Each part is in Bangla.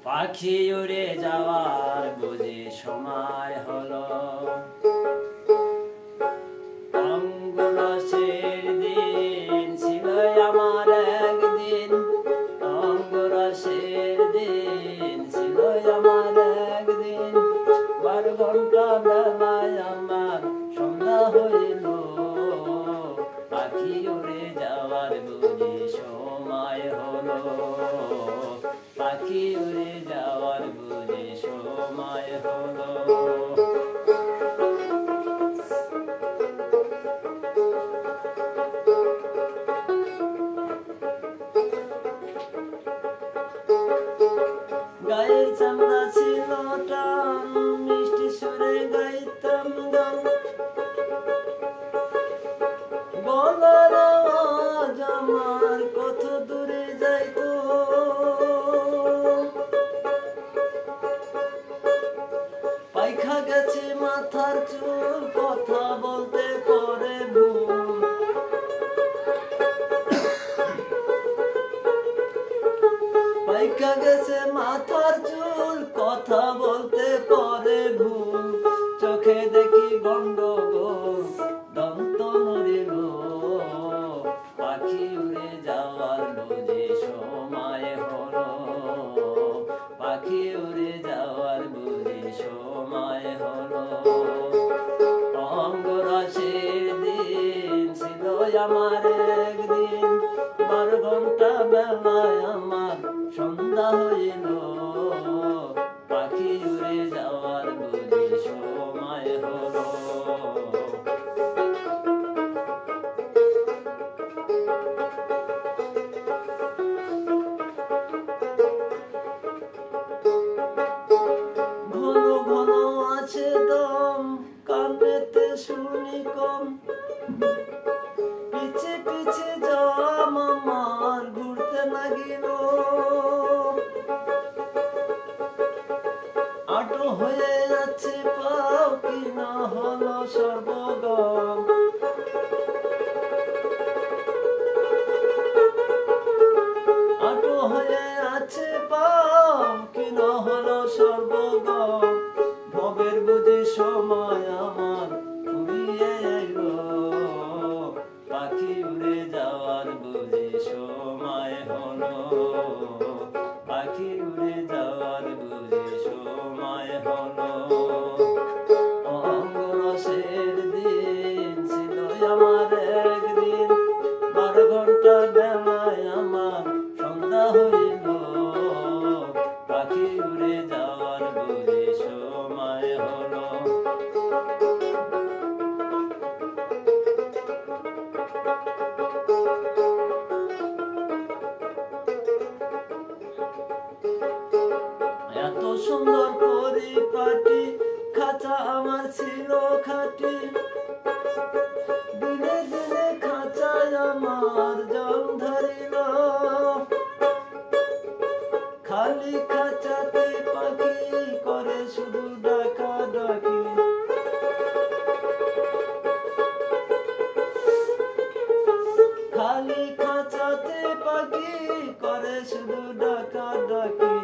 পাখি উড়ে যাওয়ার বুঝি সময় হলো। অঙ্গরসের দিন ছিল আমার একদিন, অঙ্গরসের দিন ছিল আমার একদিন। 12 ঘন্টা বেলায় আমার সন্ধ্যা হইল, পাখি উড়ে যাওয়ার বুঝি সময় হলো। পাখি উড়ে যাওয়ার বুঝি সময় হলো। গায়ের চামড়া ছিল টান, মিষ্টি সুরে গাইতাম গান। গলার আওয়াজ আমার কত দূরে যাইতো। পাইখা গেছে মাথার চুল, কথা বলতে পরে ভুল। পাইখা গেছে মাথার চুল, কথা বলতে পরে ভুল। চোখে দেখি গন্ডগোল, দন্ত নড়িল, পাখি উড়ে যাওয়ার বুঝি সময় হলো। পাখি উড়ে যাওয়ার বুঝি সময় হলো। অঙ্গরসের দিন ছিল আমার একদিন, 12 ঘন্টা বেলায় আমার সন্ধ্যা হইল, পাখি উড়ে যাওয়ার বুঝি সময় হলো। ঘন ঘন আছে দম, কানেতে শুনি কম। পিছে পিছে জাম আমার ঘুরতে লাগিল, আটো হয়ে যাচ্ছে পাও, কি না হলো সর্বগম। আটো হয়ে আছে পাও, কি না হলো সর্বগম। ভবের বুঝি সময় আমার ফুরিয়ে এলো, পাখি উড়ে যাওয়ার বুঝি সময় হলো। পাখি উড়ে যাওয়ার বুঝি সময় হলো। অঙ্গরসের দিন ছিল আমার একদিন, 12 ঘন্টা বেলায় আমার সন্ধ্যা হইল, পাখি উড়ে যাওয়ার বুঝি সময় হলো। এত সুন্দর পরিপাটি, খাঁচা আমার ছিল খাটি। দিনে দিনে খাঁচায় আমার জং ধরিল, খালি খাঁচাতে পাখি করে শুধু ডাকাডাকি। খালি খাঁচাতে পাখি করে শুধু ডাকাডাকি।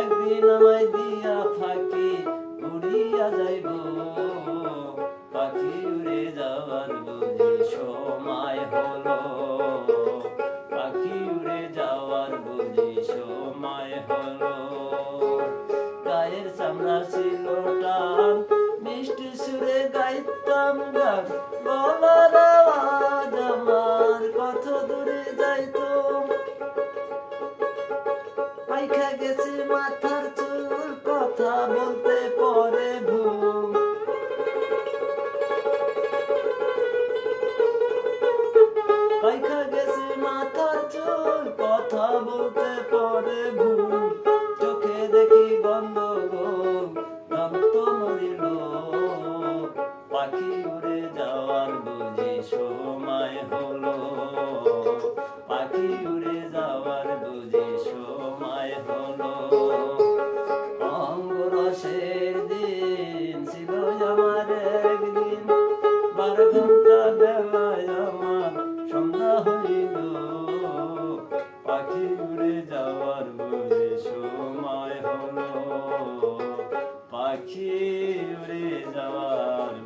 একদিন আমায় দিয়া ফাঁকি উড়িয়া যাইব, পাখি উড়ে যাওয়ার বুঝি সময় হলো। পাখি উড়ে যাওয়ার বুঝি সময় হলো। গায়ের চামড়া ছিল টান, মিষ্টি সুরে গাইতাম গান। গলার আওয়াজ আমার কত দূরে যাইতো। পাইখা গেছে মাথার চুল, কথা বলতে পরে ভুল। পাইখা গেছে মাথার চুল, কথা বলতে পরে ভুল। চোখে দেখি গন্ডগোল, দন্ত নড়িল, পাখি উড়ে যাওয়ার বুঝি সময় হলো। পাখি উড়ে যাওয়ার বুঝি সময় হলো। অঙ্গরসের দিন ছিল আমার একদিন, 12 ঘন্টা বেলায় আমার সন্ধ্যা হইল, পাখি উড়ে যাওয়ার বুঝি সময় হলো। পাখি উড়ে যাওয়ার